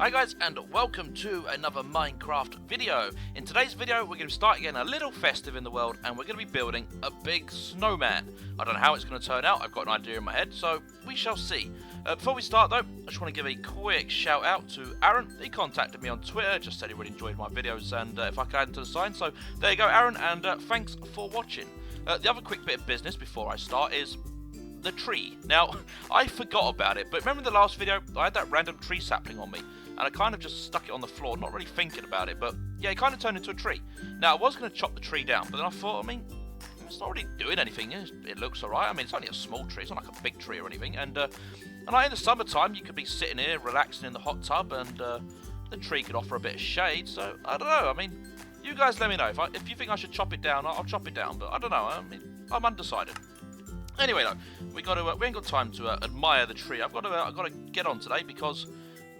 Hi guys, and welcome to another Minecraft video. In today's video we're going to start getting a little festive in the world, and we're going to be building a big snowman. I don't know how it's going to turn out, I've got an idea in my head, so we shall see. Before we start though, I just want to give a quick shout out to Aaron. He contacted me on Twitter, just said he really enjoyed my videos and if I could add him to the sign. So there you go Aaron, and thanks for watching. The other quick bit of business before I start is the tree. Now, I forgot about it, but remember in the last video, I had that random tree sapling on me, and I kind of just stuck it on the floor, not really thinking about it, but yeah, it kind of turned into a tree. Now, I was going to chop the tree down, but then I thought, I mean, it's not really doing anything. It looks alright. I mean, it's only a small tree, it's not like a big tree or anything, and like in the summertime, you could be sitting here, relaxing in the hot tub, and the tree could offer a bit of shade, so, I don't know, I mean, you guys let me know. If you think I should chop it down, I'll chop it down, but I don't know, I mean, I'm undecided. Anyway, though, we ain't got time to admire the tree. I've got to get on today because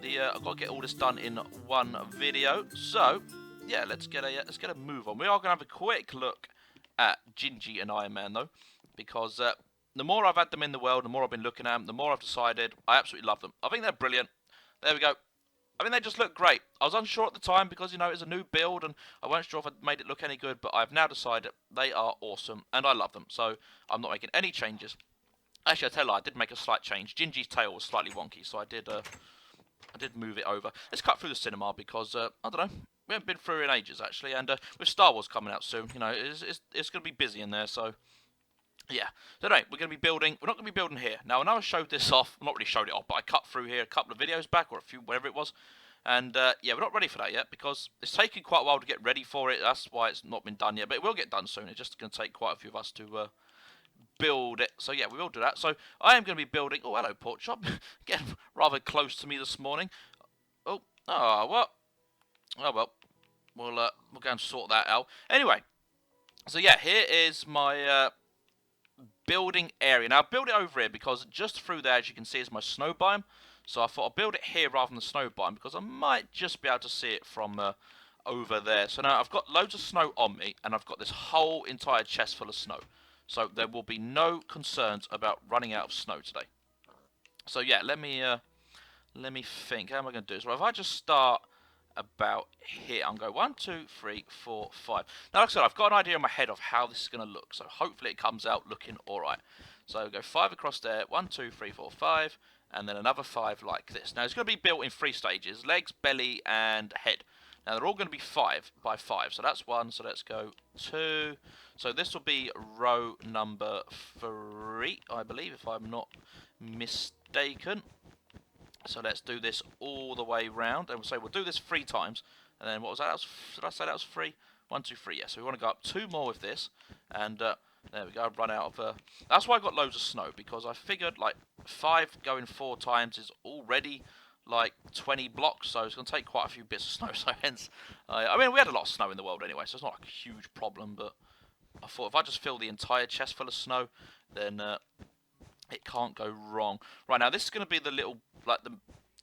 I've got to get all this done in one video. So yeah, let's get a move on. We are gonna have a quick look at Gingy and Iron Man though, because the more I've had them in the world, the more I've been looking at them, the more I've decided I absolutely love them. I think they're brilliant. There we go. I mean, they just look great. I was unsure at the time because, you know, it's a new build and I wasn't sure if I'd made it look any good, but I've now decided they are awesome and I love them, so I'm not making any changes. Actually, I tell you, I did make a slight change. Gingy's tail was slightly wonky, so I did move it over. Let's cut through the cinema because, I don't know, we haven't been through in ages, actually, and with Star Wars coming out soon, you know, it's going to be busy in there, so... yeah, so anyway, we're not going to be building here. Now, I know I showed this off, well, not really showed it off, but I cut through here a couple of videos back, or a few, whatever it was, and yeah, we're not ready for that yet, because it's taken quite a while to get ready for it, that's why it's not been done yet, but it will get done soon. It's just going to take quite a few of us to build it, so yeah, we will do that. So, I am going to be building, oh, hello, Pork Chop, getting rather close to me this morning. Oh, what? Oh, well, we'll go and sort that out. Anyway, so yeah, here is my... building area. Now, I've built it over here because just through there, as you can see, is my snow biome. So I thought I'll build it here rather than the snow biome because I might just be able to see it from over there. So now I've got loads of snow on me, and I've got this whole entire chest full of snow. So there will be no concerns about running out of snow today. So yeah, let me think. How am I going to do this? Well, if I just start about here, I'm going 1, 2, 3, 4, 5. Now, like I said, I've got an idea in my head of how this is going to look, so hopefully it comes out looking alright. So go 5 across there, 1, 2, 3, 4, 5, and then another 5 like this. Now, it's going to be built in 3 stages: legs, belly, and head. Now, they're all going to be 5 by 5, so that's 1, so let's go 2. So this will be row number 3, I believe, if I'm not mistaken. So let's do this all the way round, and we'll do this 3 times. And then what was that? Did I say that was 3? 1, 2, 3. Yeah. So we want to go up 2 more with this, and there we go. I've run out of. That's why I got loads of snow, because I figured like 5 going 4 times is already like 20 blocks, so it's going to take quite a few bits of snow. So hence, I mean, we had a lot of snow in the world anyway, so it's not like a huge problem. But I thought if I just fill the entire chest full of snow, then it can't go wrong. Right, now this is going to be the little, like the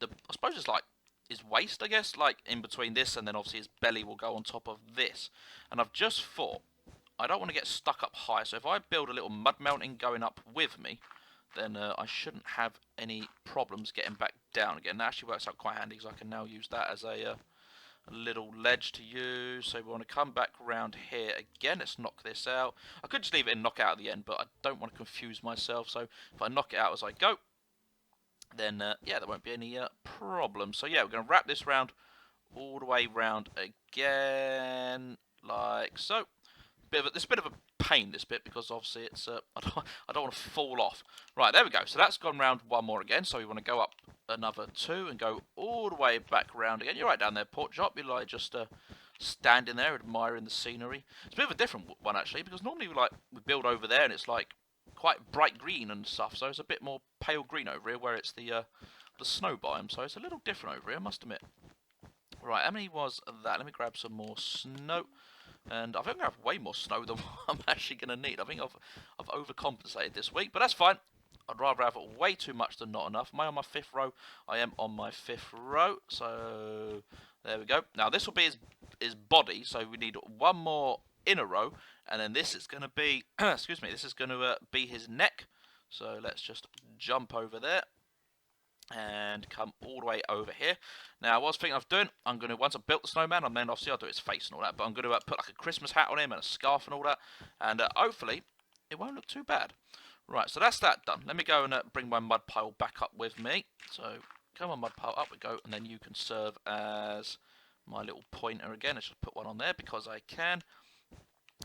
I suppose it's like his waist, I guess, like in between this, and then obviously his belly will go on top of this. And I've just thought, I don't want to get stuck up high, so if I build a little mud mountain going up with me, then I shouldn't have any problems getting back down again. That actually works out quite handy, because I can now use that as a little ledge to use. So we want to come back around here again. Let's knock this out. I could just leave it and knock out at the end, but I don't want to confuse myself, so if I knock it out as I go, then yeah, there won't be any problem. So yeah, we're going to wrap this round all the way round again, like so. It's a bit of a pain, this bit, because obviously it's I don't want to fall off. Right, there we go. So that's gone round one more again. So we want to go up another 2 and go all the way back round again. You're right down there, Pork Chop. You're like just standing there admiring the scenery. It's a bit of a different one actually, because normally we build over there and it's like quite bright green and stuff, so it's a bit more pale green over here, where it's the snow biome, so it's a little different over here, I must admit. Right, how many was that? Let me grab some more snow, and I think I have way more snow than what I'm actually going to need. I think I've overcompensated this week, but that's fine. I'd rather have way too much than not enough. Am I on my 5th row? I am on my 5th row, so there we go. Now this will be his body, so we need 1 more in a row, and then this is going to be, excuse me, this is going to be his neck. So let's just jump over there. and come all the way over here. Now, what I was thinking of doing, I'm going to, once I've built the snowman, and then obviously I'll do his face and all that, but I'm going to put like a Christmas hat on him and a scarf and all that, and hopefully it won't look too bad. Right, so that's that done. Let me go and bring my mud pile back up with me. So, come on, mud pile, up we go, and then you can serve as my little pointer again. Let's just put one on there because I can.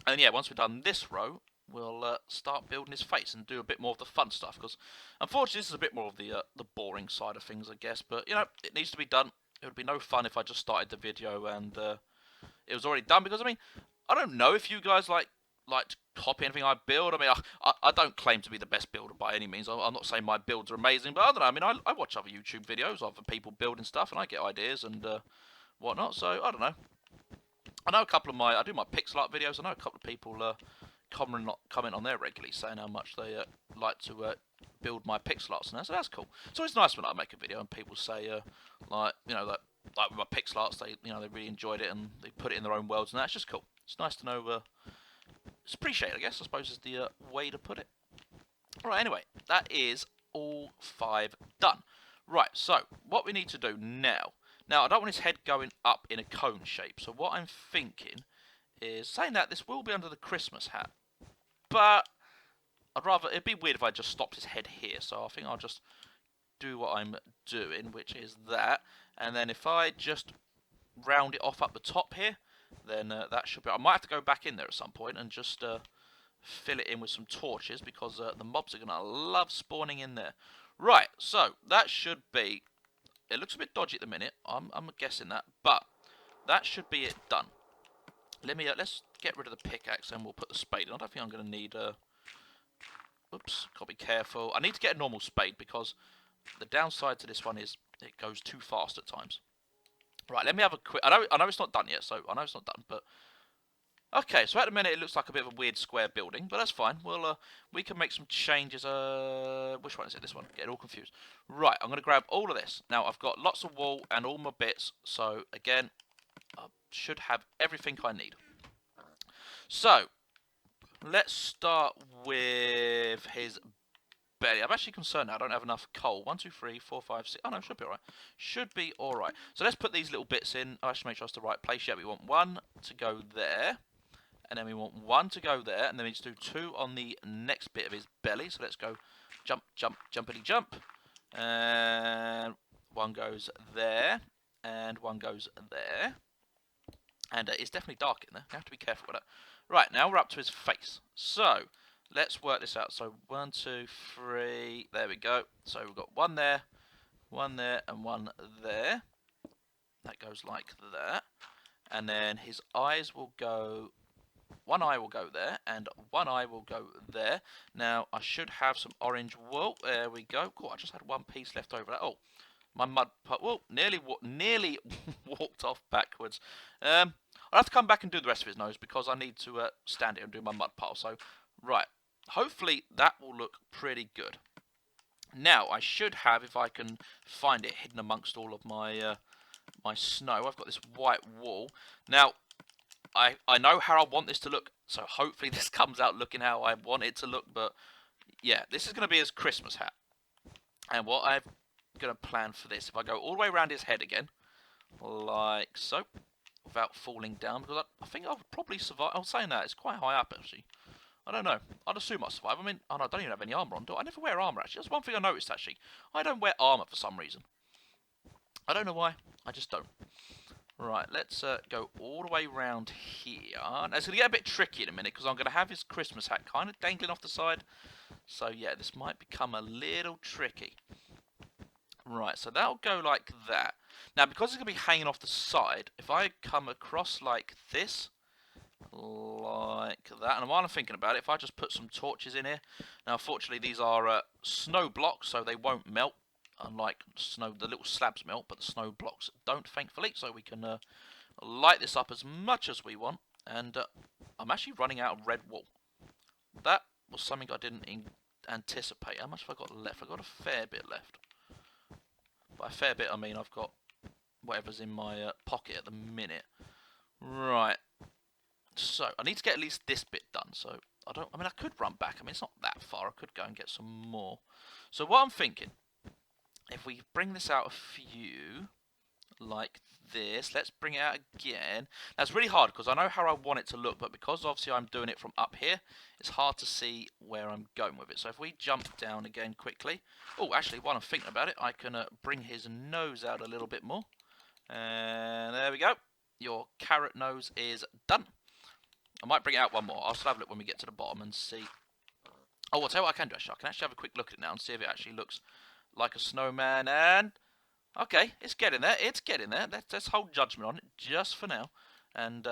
And yeah, once we've done this row, we'll start building his face and do a bit more of the fun stuff, because unfortunately this is a bit more of the boring side of things, I guess, but you know, it needs to be done. It would be no fun if I just started the video and it was already done, because I mean, I don't know if you guys like to copy anything I build. I mean, I don't claim to be the best builder by any means. I'm not saying my builds are amazing, but I don't know. I mean, I watch other YouTube videos of other people building stuff, and I get ideas and whatnot, so I don't know. I know a couple of I do my pixel art videos. I know a couple of people comment on there regularly, saying how much they like to build my pixel arts and that. So that's cool. It's always nice when I make a video and people say, like, you know, like with my pixel arts, they really enjoyed it and they put it in their own worlds and that. It's just cool. It's nice to know. It's appreciated, I guess. I suppose is the way to put it. Right. Anyway, that is all 5 done. Right. So what we need to do now. Now, I don't want his head going up in a cone shape, so what I'm thinking is, saying that this will be under the Christmas hat, but it'd be weird if I just stopped his head here, so I think I'll just do what I'm doing, which is that, and then if I just round it off up the top here, then that should be, I might have to go back in there at some point and just fill it in with some torches, because the mobs are going to love spawning in there. Right, so that should be, it looks a bit dodgy at the minute, I'm guessing that, but that should be it done. Let's get rid of the pickaxe and we'll put the spade in. I don't think I'm going to need oops, got to be careful. I need to get a normal spade, because the downside to this one is it goes too fast at times. Right, let me have a quick, I know it's not done yet, so I know it's not done, but okay, so at the minute it looks like a bit of a weird square building, but that's fine. We can make some changes. Which one is it? This one. Getting all confused. Right, I'm going to grab all of this. Now, I've got lots of wool and all my bits, so again, I should have everything I need. So, let's start with his belly. I'm actually concerned now I don't have enough coal. 1, 2, 3, 4, 5, 6. Oh no, should be alright. Should be alright. So let's put these little bits in. I should make sure it's the right place. Yeah, we want 1 to go there. And then we want 1 to go there. And then we just do 2 on the next bit of his belly. So let's go jump, jump, jumpity jump. And 1 goes there. And 1 goes there. And it's definitely dark in there. You have to be careful with that. Right, now we're up to his face. So, let's work this out. So, 1, 2, 3. There we go. So, we've got 1 there, and 1 there. That goes like that. And then his eyes will go... 1 eye will go there, and 1 eye will go there. Now, I should have some orange wool. There we go. Cool, I just had 1 piece left over. Oh, my mud pot. Well, nearly walked off backwards. I'll have to come back and do the rest of his nose, because I need to stand here and do my mud pile. So, right. Hopefully, that will look pretty good. Now, I should have, if I can find it, hidden amongst all of my my snow. I've got this white wool. Now, I know how I want this to look, so hopefully this comes out looking how I want it to look. But, yeah, this is going to be his Christmas hat. And what I'm going to plan for this, if I go all the way around his head again, like so, without falling down, because I think I'll probably survive. I was saying that, it's quite high up, actually. I don't know. I'd assume I'll survive. I mean, I don't even have any armour on, do I? I never wear armour, actually. That's one thing I noticed, actually. I don't wear armour for some reason. I don't know why. I just don't. Right, let's go all the way around here. Now, it's going to get a bit tricky in a minute, because I'm going to have his Christmas hat kind of dangling off the side. So, yeah, this might become a little tricky. Right, so that'll go like that. Now, because it's going to be hanging off the side, if I come across like this, like that, and while I'm thinking about it, if I just put some torches in here. Now, fortunately, these are snow blocks, so they won't melt. Unlike snow, the little slabs melt, but the snow blocks don't, thankfully. So we can light this up as much as we want. And I'm actually running out of red wool. That was something I didn't anticipate. How much have I got left? I've got a fair bit left. By a fair bit, I mean I've got whatever's in my pocket at the minute. Right. So, I need to get at least this bit done. So, I mean, I could run back. I mean, it's not that far. I could go and get some more. So, what I'm thinking if we bring this out a few, like this, let's bring it out again. That's really hard because I know how I want it to look, but because obviously I'm doing it from up here, it's hard to see where I'm going with it. So if we jump down again quickly, oh, actually, while I'm thinking about it, I can bring his nose out a little bit more. And there we go. Your carrot nose is done. I might bring it out one more. I'll still have a look when we get to the bottom and see. Oh, I'll tell you what I can do, actually. I can actually have a quick look at it now and see if it actually looks like a snowman. And okay, it's getting there. It's getting there. Let's hold judgment on it just for now. And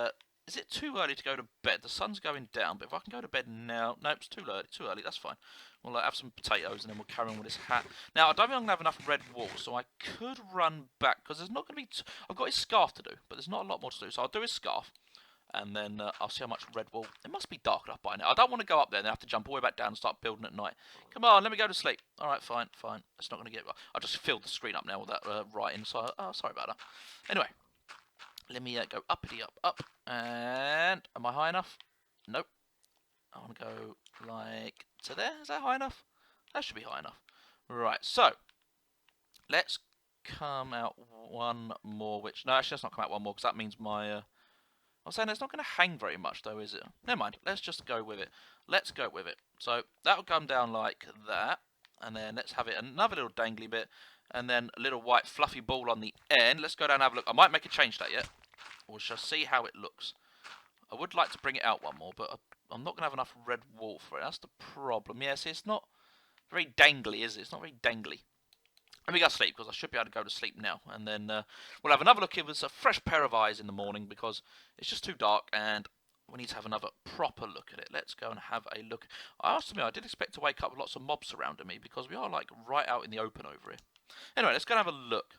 is it too early to go to bed? The sun's going down, but if I can go to bed now... No, it's too early. Too early. That's fine. We'll have some potatoes and then we'll carry on with this hat. Now, I don't think I'm going to have enough red wool, so I could run back because there's not going to be... I've got his scarf to do, but there's not a lot more to do. So I'll do his scarf. And then I'll see how much red wool. It must be dark enough by now. I don't want to go up there and have to jump all the way back down and start building at night. Come on, let me go to sleep. All right, fine, fine. It's not going to get... I just filled the screen up now with that writing, so... Oh, sorry about that. Anyway, let me go uppity up, up. And am I high enough? Nope. I want to go like to there. Is that high enough? That should be high enough. Right, so let's come out one more, which... No, actually, let's not come out one more because that means my... I'm saying it's not going to hang very much, though, is it? Never mind. Let's just go with it. Let's go with it. So that'll come down like that. And then let's have it another little dangly bit. And then a little white fluffy ball on the end. Let's go down and have a look. I might make a change to that yet. We shall see how it looks. I would like to bring it out one more, but I'm not going to have enough red wool for it. That's the problem. Yeah, see, it's not very dangly, is it? It's not very dangly. Let me go to sleep, because I should be able to go to sleep now. And then we'll have another look. It was a fresh pair of eyes in the morning, because it's just too dark, and we need to have another proper look at it. Let's go and have a look. I asked me, I did expect to wake up with lots of mobs surrounding me, because we are, like, right out in the open over here. Anyway, let's go and have a look.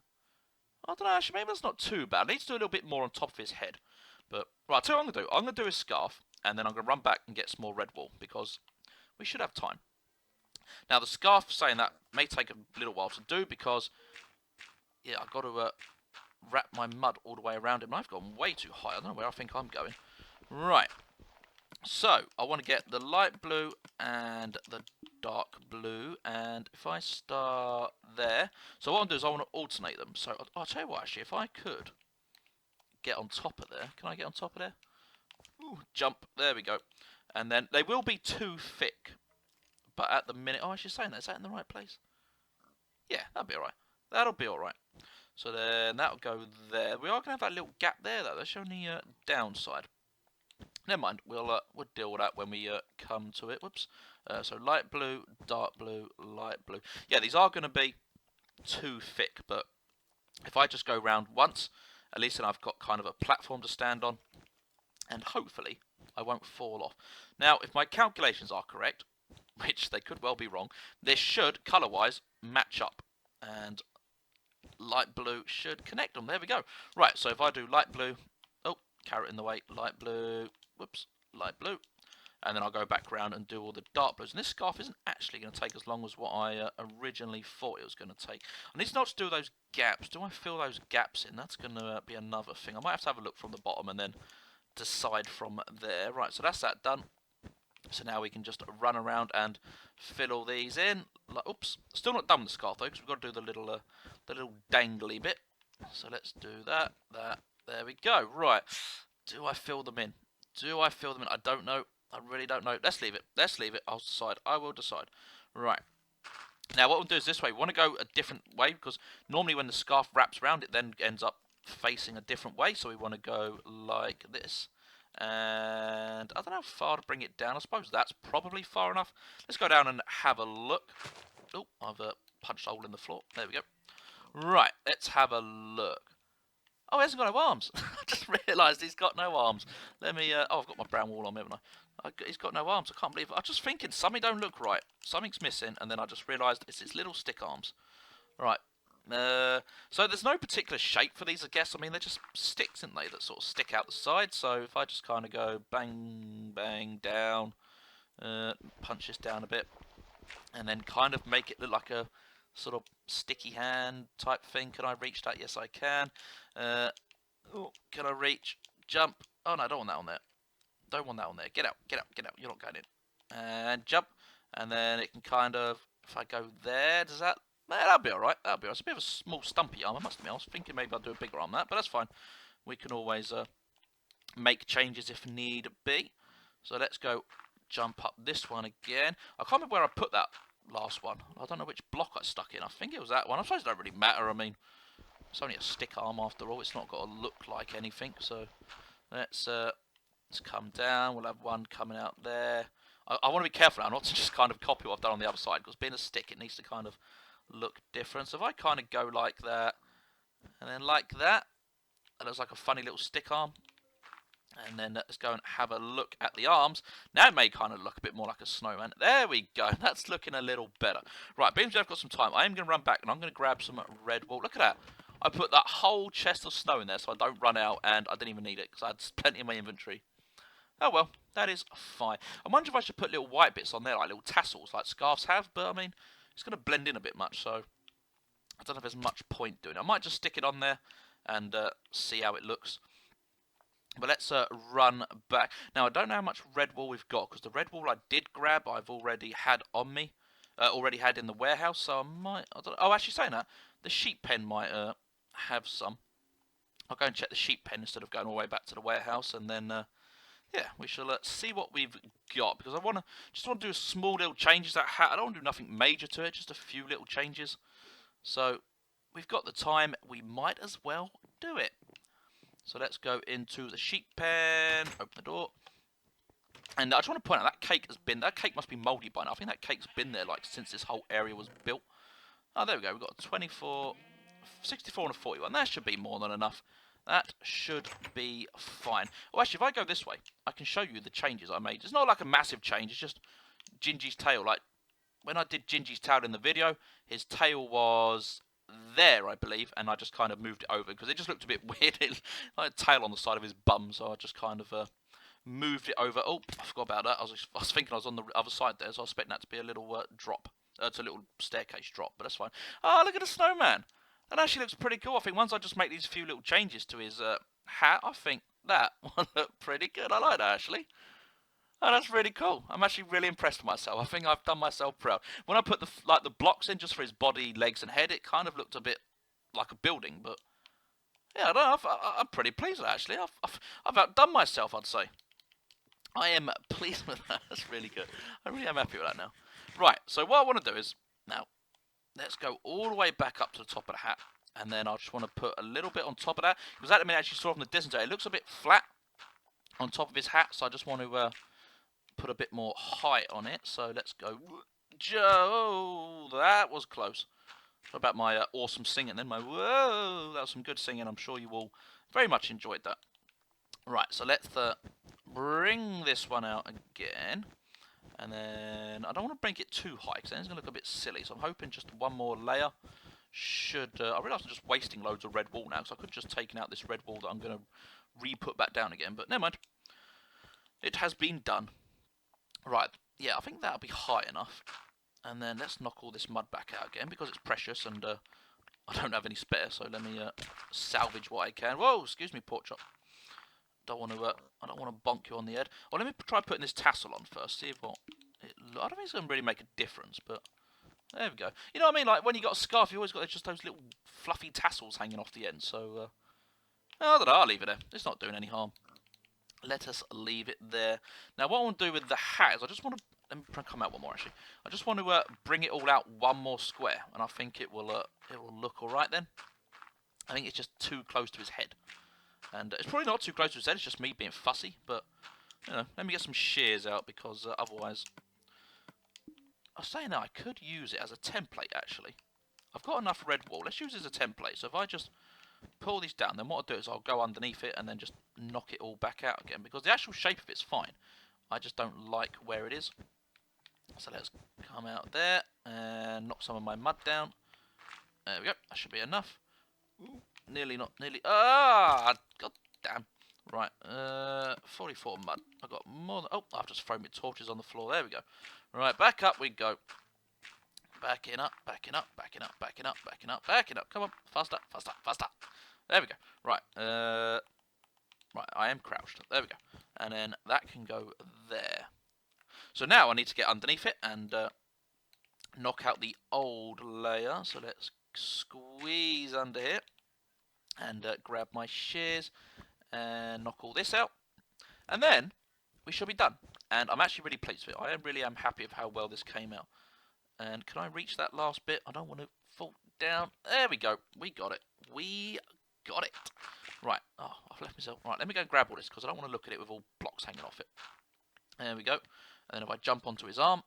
I don't know, actually, maybe that's not too bad. I need to do a little bit more on top of his head. But, right, I'll tell you what I'm going to do. I'm going to do his scarf, and then I'm going to run back and get some more red wool, because we should have time. Now, the scarf, saying that, may take a little while to do because, yeah, I've got to wrap my mud all the way around it. And I've gone way too high. I don't know where I think I'm going. Right. So, I want to get the light blue and the dark blue. And if I start there... So, what I'll do is I want to alternate them. So, I'll tell you what, actually, if I could get on top of there. Can I get on top of there? Ooh, jump. There we go. And then they will be too thick. But at the minute... Oh, I should say that. Is that in the right place? Yeah, that'll be alright. That'll be alright. So then that'll go there. We are going to have that little gap there, though. That's the only downside. Never mind. We'll deal with that when we come to it. Whoops. So light blue, dark blue, light blue. Yeah, these are going to be too thick. But if I just go round once, at least then I've got kind of a platform to stand on. And hopefully I won't fall off. Now, if my calculations are correct, which they could well be wrong, this should, colour-wise, match up. And light blue should connect them. There we go. Right, so if I do light blue... Oh, carrot in the way. Light blue. Whoops. Light blue. And then I'll go back around and do all the dark blues. And this scarf isn't actually going to take as long as what I originally thought it was going to take. I need to not do those gaps. Do I fill those gaps in? That's going to be another thing. I might have to have a look from the bottom and then decide from there. Right, so that's that done. So now we can just run around and fill all these in. Like, oops, still not done with the scarf though, because we've got to do the little dangly bit. So let's do that. There we go. Right. Do I fill them in? Do I fill them in? I don't know. I really don't know. Let's leave it. Let's leave it. I'll decide. I will decide. Right. Now what we'll do is this way. We want to go a different way, because normally when the scarf wraps around, it then ends up facing a different way. So we want to go like this. And I don't know how far to bring it down. I suppose that's probably far enough. Let's go down and have a look. Oh, I've punched a hole in the floor. There we go. Right, let's have a look. Oh, he hasn't got no arms. I just realised he's got no arms. Let me... oh, I've got my brown wool on, haven't I? He's got no arms. I can't believe it. I was just thinking, something don't look right. Something's missing, and then I just realised it's his little stick arms. Right. So there's no particular shape for these, I guess. I mean, they're just sticks, aren't they, that sort of stick out the side. So if I just kind of go bang, bang, down, punch this down a bit, and then kind of make it look like a sort of sticky hand type thing. Can I reach that? Yes, I can. Oh, can I reach? Jump. Oh, no, I don't want that on there. Don't want that on there. Get out, get out, get out. You're not going in. And jump. And then it can kind of, if I go there, does that... That'll be alright. That'll be alright. It's a bit of a small stumpy arm, I must admit. I was thinking maybe I'll do a bigger arm than that, but that's fine. We can always make changes if need be. So let's go jump up this one again. I can't remember where I put that last one. I don't know which block I stuck in. I think it was that one. I suppose it don't really matter. I mean, it's only a stick arm after all. It's not got to look like anything. So let's come down. We'll have one coming out there. I want to be careful now not to just kind of copy what I've done on the other side, because being a stick, it needs to kind of look different. So if I kind of go like that, and then like that, it looks like a funny little stick arm. And then let's go and have a look at the arms. Now it may kind of look a bit more like a snowman. There we go. That's looking a little better. Right, being I've got some time, I am going to run back and I'm going to grab some red wool. Look at that. I put that whole chest of snow in there so I don't run out, and I didn't even need it because I had plenty in my inventory. Oh well, that is fine. I wonder if I should put little white bits on there, like little tassels, like scarves have, but I mean, it's going to blend in a bit much, so I don't know if there's much point doing it. I might just stick it on there and see how it looks. But let's run back. Now, I don't know how much red wool we've got, because the red wool I did grab, I've already had on me. Already had in the warehouse, so I might... Oh, actually saying that, the sheep pen might have some. I'll go and check the sheep pen instead of going all the way back to the warehouse, and then... yeah, we shall see what we've got, because I just want to do small little changes to that hat. I don't want to do nothing major to it, just a few little changes. So, we've got the time, we might as well do it. So let's go into the sheep pen, open the door. And I just want to point out, that cake must be mouldy by now. I think that cake's been there like since this whole area was built. Oh, there we go, we've got a 24, 64 and a 41. That should be more than enough. That should be fine. Oh, actually, if I go this way, I can show you the changes I made. It's not like a massive change, it's just Gingy's tail. Like, when I did Gingy's tail in the video, his tail was there, I believe, and I just kind of moved it over because it just looked a bit weird. Like a tail on the side of his bum, so I just kind of moved it over. Oh, I forgot about that. I was thinking I was on the other side there, so I was expecting that to be a little drop. It's a little staircase drop, but that's fine. Oh, look at the snowman. That actually looks pretty cool. I think once I just make these few little changes to his hat, I think that will look pretty good. I like that, actually. Oh, that's really cool. I'm actually really impressed with myself. I think I've done myself proud. When I put the blocks in just for his body, legs, and head, it kind of looked a bit like a building. But yeah, I don't know. I'm pretty pleased with that, actually. I've outdone myself, I'd say. I am pleased with that. That's really good. I really am happy with that now. Right. So what I want to do is now let's go all the way back up to the top of the hat, and then I just want to put a little bit on top of that because that I mean actually saw from the distance it looks a bit flat on top of his hat. So I just want to put a bit more height on it. So let's go. Joe, that was close. What about my awesome singing then? My whoa, that was some good singing. I'm sure you all very much enjoyed that. Right, so let's bring this one out again. And then I don't want to bring it too high because then it's going to look a bit silly. So I'm hoping just one more layer should... I realise I'm just wasting loads of red wool now because I could have just taken out this red wool that I'm going to re-put back down again. But never mind. It has been done. Right, yeah, I think that'll be high enough. And then let's knock all this mud back out again because it's precious and I don't have any spare. So let me salvage what I can. Whoa, excuse me, pork chop. I don't want to bonk you on the head. Well, let me try putting this tassel on first. See what I don't think it's going to really make a difference, but there we go. You know what I mean? Like when you got a scarf, you always got just those little fluffy tassels hanging off the end. So I don't know. I'll leave it there. It's not doing any harm. Let us leave it there. Now, what I want to do with the hat is I just want to... Let me come out one more, actually. I just want to bring it all out one more square, and I think it will look all right then. I think it's just too close to his head. And it's probably not too close to his head, it's just me being fussy, but, you know, let me get some shears out, because otherwise... I was saying that I could use it as a template, actually. I've got enough red wool. Let's use it as a template. So if I just pull these down, then what I'll do is I'll go underneath it and then just knock it all back out again, because the actual shape of it's fine. I just don't like where it is. So let's come out there and knock some of my mud down. There we go. That should be enough. Ooh, nearly, not nearly. Ah, god damn. Right, 44 mud. I got more than... Oh, I've just thrown my torches on the floor. There we go. Right, back up we go. Backing up, backing up, backing up, backing up, backing up, backing up. Come on, faster, faster, faster. There we go. Right, right, I am crouched. There we go. And then that can go there. So now I need to get underneath it and knock out the old layer. So let's squeeze under here and grab my shears and knock all this out. And then we should be done. And I'm actually really pleased with it. I really am happy with how well this came out. And can I reach that last bit? I don't want to fall down. There we go. We got it. We got it. Right. Oh, I've left myself. Right, let me go and grab all this because I don't want to look at it with all blocks hanging off it. There we go. And then if I jump onto his arm,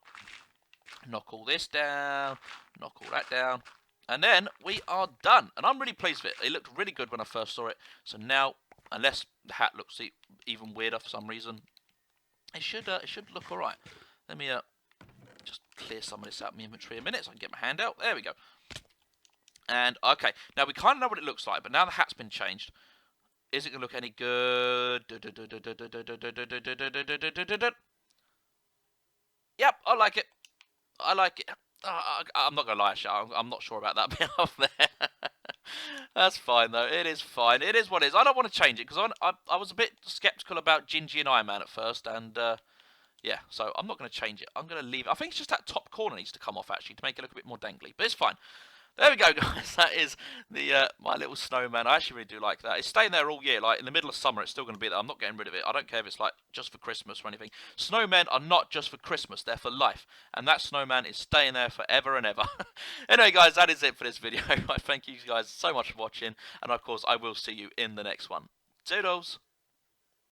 knock all this down, knock all that down, and then we are done. And I'm really pleased with it. It looked really good when I first saw it. So now, unless the hat looks even weirder for some reason, it should look alright. Let me just clear some of this out of my inventory a minute so I can get my hand out. There we go. And, okay, now we kind of know what it looks like, but now the hat's been changed. Is it going to look any good? Yep, I like it. I like it. I'm not going to lie, I'm not sure about that bit up there. That's fine, though. It is fine. It is what it is. I don't want to change it, because I was a bit sceptical about Gingy and Iron Man at first, and, yeah, so I'm not going to change it. I'm going to leave it. I think it's just that top corner needs to come off, actually, to make it look a bit more dangly, but it's fine. There we go, guys. That is the my little snowman. I actually really do like that. It's staying there all year. Like, in the middle of summer, it's still going to be there. I'm not getting rid of it. I don't care if it's, like, just for Christmas or anything. Snowmen are not just for Christmas. They're for life. And that snowman is staying there forever and ever. Anyway, guys, that is it for this video. I thank you guys so much for watching. And, of course, I will see you in the next one. Toodles!